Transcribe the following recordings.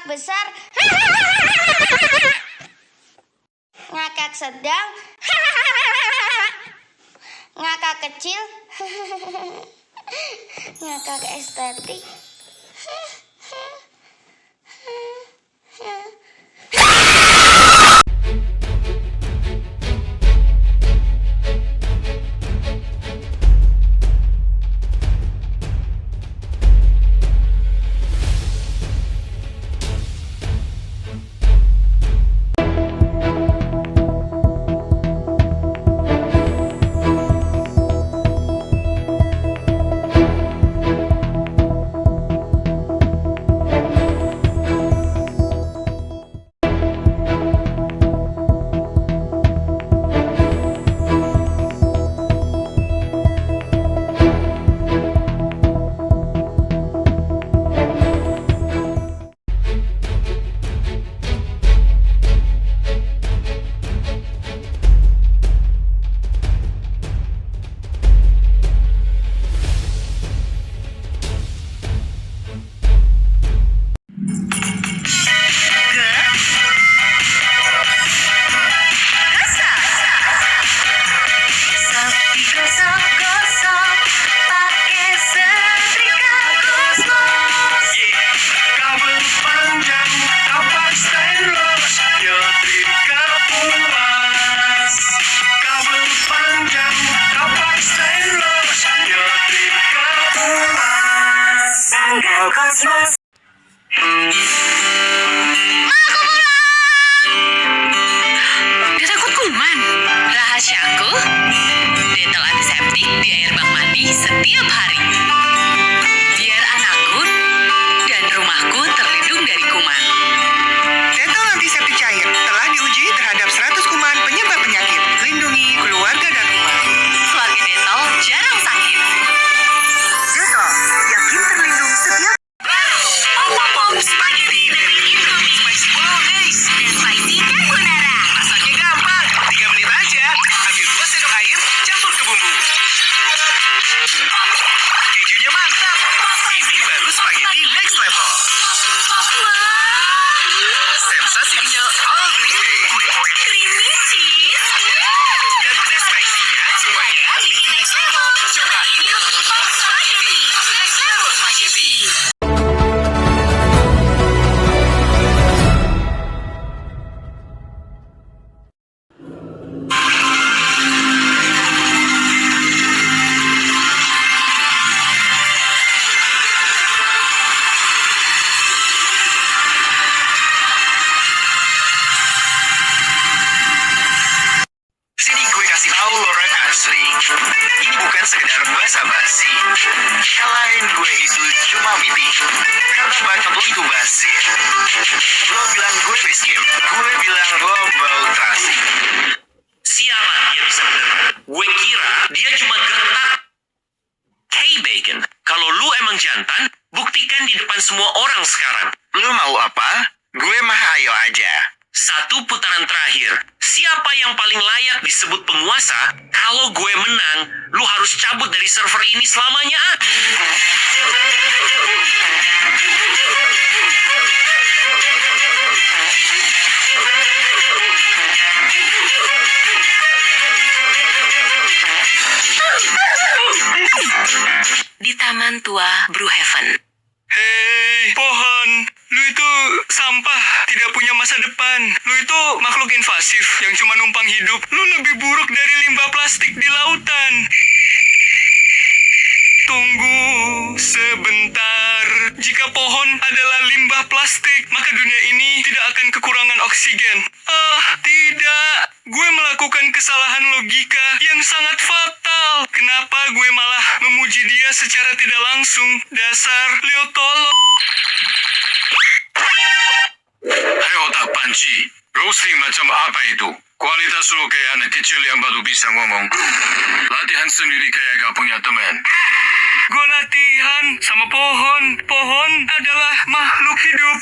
besar, ngakak sedang, ngakak kecil, ngakak estetik. Cosmos. Dia takut kuman. Rahasiaku, Dettol antiseptik di air bak mandi setiap hari. Biar anakku dan rumahku terlindung dari kuman. Dettol antiseptik cair telah diuji terhadap 100 kuman penyebab penyakit. Lindungi keluarga dan rumah. Keluarga Dettol jarang sakit. Dettol, yakin terlindung setiap Pom spaghetti dari Indomie Spicy Bolognese dan Spicy Carbonara. Masaknya gampang, 3 menit aja. Ambil 2 sendok air, campur ke bumbu. Kejunya mantap. Ini baru spaghetti next level. Sensasi kenyal all day. Creamy cheese. Dan pedas spicy-nya semuanya bikin next level. Cobain yuk. Pom spaghetti. Next level spaghetti. Sini gue kasih tahu Loren asli. Ini bukan sekedar basa-basi. Kalahin gue itu cuma mimpi. Karena bacot lo itu basi. Lo bilang gue miskin. Gue bilang lo bau terasi. Sialan dia bisa bener. Gue kira dia cuma gertak. Hey Bacon, kalau lu emang jantan, buktikan di depan semua orang sekarang. Lu mau apa? Gue mah ayo aja. 1 putaran terakhir. Siapa yang paling layak disebut penguasa? Kalau gue menang, lu harus cabut dari server ini selamanya. Di Taman Tua Brookhaven. Hei, pohon. Lu itu sampah, tidak punya masa depan. Lu itu makhluk invasif yang cuma numpang hidup. Lu lebih buruk dari limbah plastik di lautan. Tunggu sebentar. Jika pohon adalah limbah plastik, maka dunia ini tidak akan kekurangan oksigen. Tidak. Gue melakukan kesalahan logika yang sangat fatal. Kenapa gue malah memuji dia secara tidak langsung? Dasar Leotolo. Hai otak panci, roasting macam apa itu? Kualitas lo kayak anak kecil yang baru bisa ngomong. Latihan sendiri kayak gak punya teman. Gue latihan sama pohon. Pohon adalah makhluk hidup.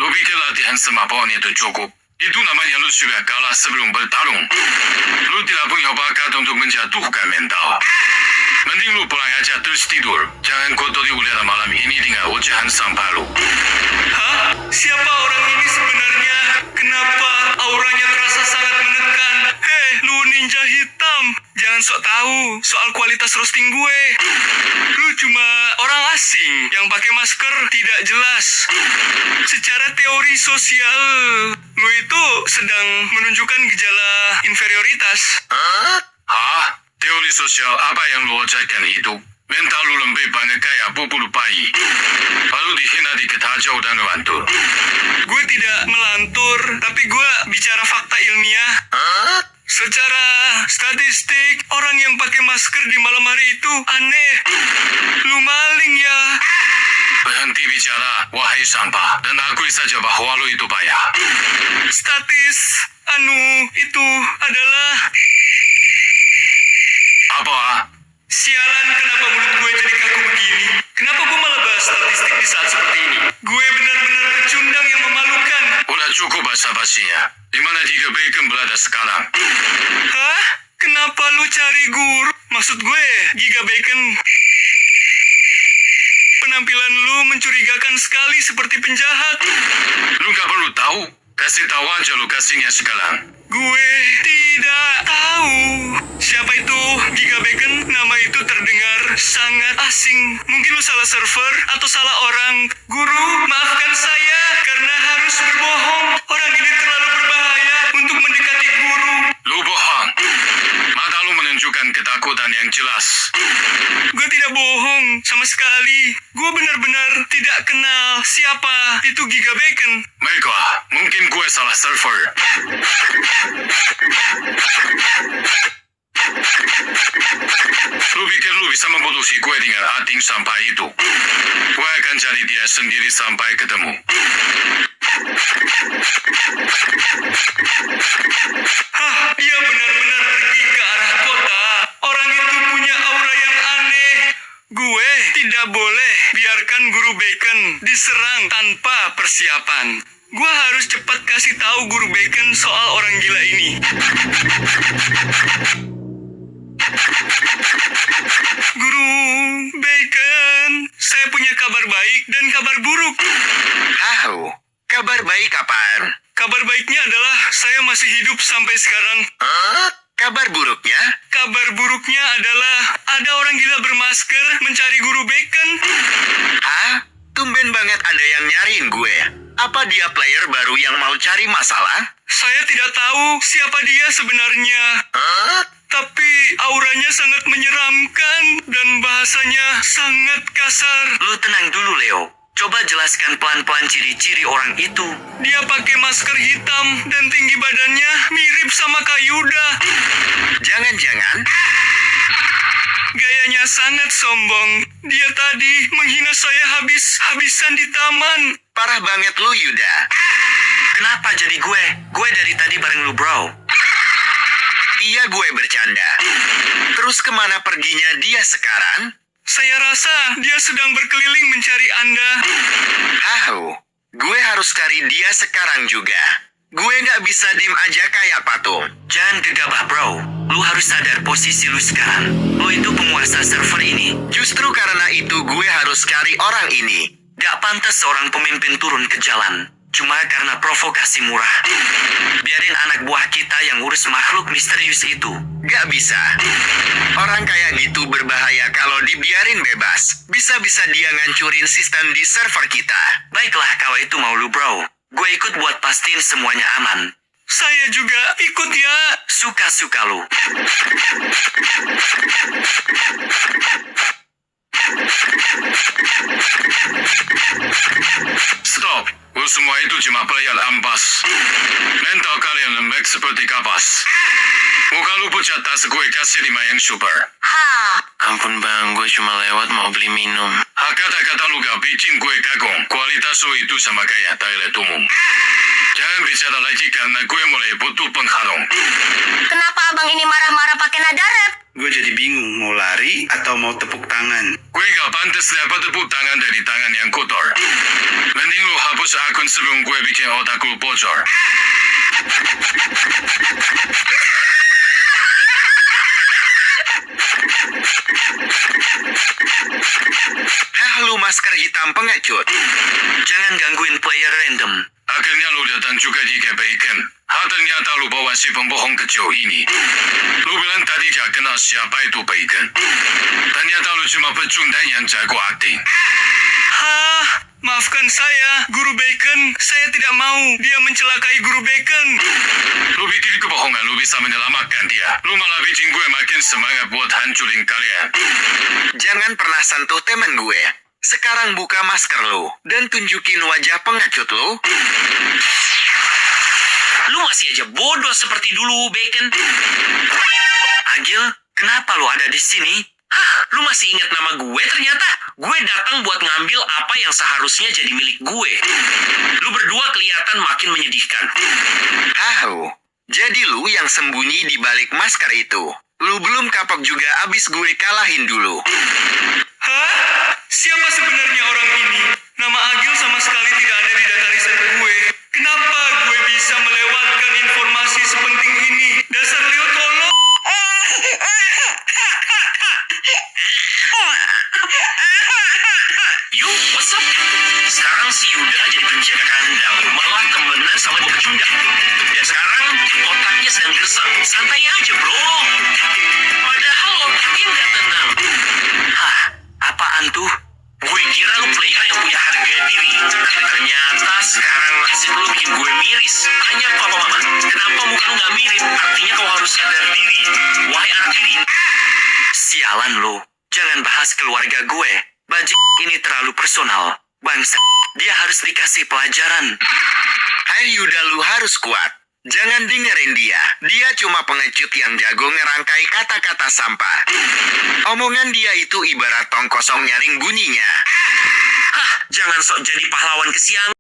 Lo pikir latihan sama pohon itu cukup? Itu namanya lo sudah kalah sebelum bertarung. Lo tidak punya bakat untuk menjatuhkan mental. Mending lo pulang aja terus tidur. Jangan kotori udara malam ini dengan ocehan sampah lo. Hah? Siapa soal kualitas roasting gue. Lu cuma orang asing yang pakai masker tidak jelas. Secara teori sosial, lu itu sedang menunjukkan gejala inferioritas. Hah? Teori sosial apa yang lu ucapkan itu? Mental lu lebih banyak kayak bubur bayi. Lalu dihina dikata jauh dan ngelantur. Gue tidak melantur, tapi gue bicara fakta ilmiah. Secara statistik, orang yang pakai masker di malam hari itu aneh. Lu maling ya. Berhenti bicara, wahai sampah. Dan akui saja bahwa lu itu payah. Itu adalah... Apa? Sialan, kenapa mulut gue jadi kaku begini? Kenapa gue malah bahas statistik di saat seperti ini? Gue benar-benar pecundang yang memalukan. Udah cukup basa-basinya. Di mana Giga Bacon berada sekarang? Hah? Kenapa lu cari guru? Maksud gue, Giga Bacon. Penampilan lu mencurigakan sekali seperti penjahat. Lu gak perlu tahu. Kasih tahu aja lokasinya sekarang. Gue tidak tahu. Siapa itu Giga Bacon? Nama itu terdengar sangat asing. Mungkin lu salah server atau salah orang. Guru, maafkan saya karena harus berbohong. Orang ini terlalu berbahaya untuk mendekati guru. Lu bohong. Mata lu menunjukkan ketakutan yang jelas. Gue tidak bohong sama sekali. Gue benar-benar tidak kenal siapa itu Giga Bacon. Baiklah, mungkin gue salah server. Lu pikir lu bisa membodohi gue dengan anting sampah itu? Gue akan cari dia sendiri sampai ketemu. Dia benar-benar pergi ke arah kota. Orang itu punya aura yang aneh. Gue tidak boleh biarkan guru Bacon diserang tanpa persiapan. Gue harus cepat kasih tahu guru Bacon soal orang gila ini. Guru Bacon, saya punya kabar baik dan kabar buruk. Kabar baik apaan? Kabar baiknya adalah saya masih hidup sampai sekarang. Kabar buruknya? Kabar buruknya adalah ada orang gila bermasker mencari guru Bacon. Tumben banget ada yang nyariin gue. Apa dia player baru yang mau cari masalah? Saya tidak tahu siapa dia sebenarnya. Tapi auranya sangat menyeramkan dan bahasanya sangat kasar. Lu tenang dulu, Leo. Coba jelaskan pelan-pelan ciri-ciri orang itu. Dia pakai masker hitam dan tinggi badannya mirip sama Kak Yuda. Jangan-jangan? Gayanya sangat sombong. Dia tadi menghina saya habis-habisan di taman. Parah banget lu, Yuda. Kenapa jadi gue? Gue dari tadi bareng lu, bro. Iya, gue bercanda. Terus kemana perginya dia sekarang? Saya rasa dia sedang berkeliling mencari Anda. Gue harus cari dia sekarang juga. Gue gak bisa diem aja kayak patung. Jangan gegabah, bro. Lu harus sadar posisi lu sekarang. Lu itu penguasa server ini. Justru karena itu gue harus cari orang ini. Gak pantas seorang pemimpin turun ke jalan. Cuma karena provokasi murah. Biarin anak buah kita yang urus makhluk misterius itu. Gak bisa. Orang kayak gitu berbahaya kalau dibiarin bebas. Bisa-bisa dia ngancurin sistem di server kita. Baiklah kalau itu mau lu, bro. Gue ikut buat pastiin semuanya aman. Saya juga ikut ya. Suka-suka lu. Stop. Lu semua itu cuma pelayan ampas. Mental kalian lembek seperti kapas. Muka lu pucat tas gue kasih 5 yang super. Ampun bang, gue cuma lewat mau beli minum. Kata-kata lu gak bikin gue kagum. Kualitas lu itu sama kayak toilet umum. Jangan bicara lagi karena gue mulai butuh pengharum. Kenapa abang ini marah-marah pakai nada rap? Gue jadi bingung mau lari atau mau tepuk tangan. Gue gak pantas dapat tepuk tangan dari tangan yang kotor. Mending lu hapus akun sebelum gue bikin otak lu bocor. Lu masker hitam pengecut. Jangan gangguin player random. Akhirnya lu datang juga di kebaikan. Ternyata lu bawa si pembohong kecil ini. Lu bilang tadi gak kenal siapa itu Bacon. Ternyata lu cuma pecundang yang jago acting. Hah? Maafkan saya, Guru Bacon. Saya tidak mau dia mencelakai Guru Bacon. Lu bikin kebohongan lu bisa menyelamatkan dia. Lu malah bikin gue makin semangat buat hancurin kalian. Jangan pernah sentuh temen gue. Sekarang buka masker lu dan tunjukin wajah pengecut lu. Lu masih aja bodoh seperti dulu, Bacon. Agil, kenapa lu ada di sini? Hah, lu masih ingat nama gue ternyata? Gue datang buat ngambil apa yang seharusnya jadi milik gue. Lu berdua kelihatan makin menyedihkan. Hahu, jadi lu yang sembunyi di balik masker itu. Lu belum kapok juga abis gue kalahin dulu. Hah? Siapa sebenarnya orang ini? Nama Agil sama sekali tidak ada di data riset gue. Kenapa gue bisa melewatkan informasi sepenting ini? Dasar Leo tolong! Yo, what's up? Sekarang si Yuda jadi penjaga kandang, malah temenan sama pecundang. Dan sekarang otaknya sedang gersang. Santai aja, bro. Padahal otaknya nggak tenang. Hah, apaan tuh? Gue kira lu player yang punya harga diri. Tapi ternyata sekarang nasib lu bikin gue miris. Tanya papa mama, kenapa muka lu nggak mirip? Artinya kau harus sadar diri. Wahai anak tiri. Sialan lu. Jangan bahas keluarga gue. Bajik ini terlalu personal. Bangsa, dia harus dikasih pelajaran. Hai Yuda, lu harus kuat. Jangan dengerin dia. Dia cuma pengecut yang jago ngerangkai kata-kata sampah. Omongan dia itu ibarat tong kosong nyaring bunyinya. Hah, jangan sok jadi pahlawan kesiangan.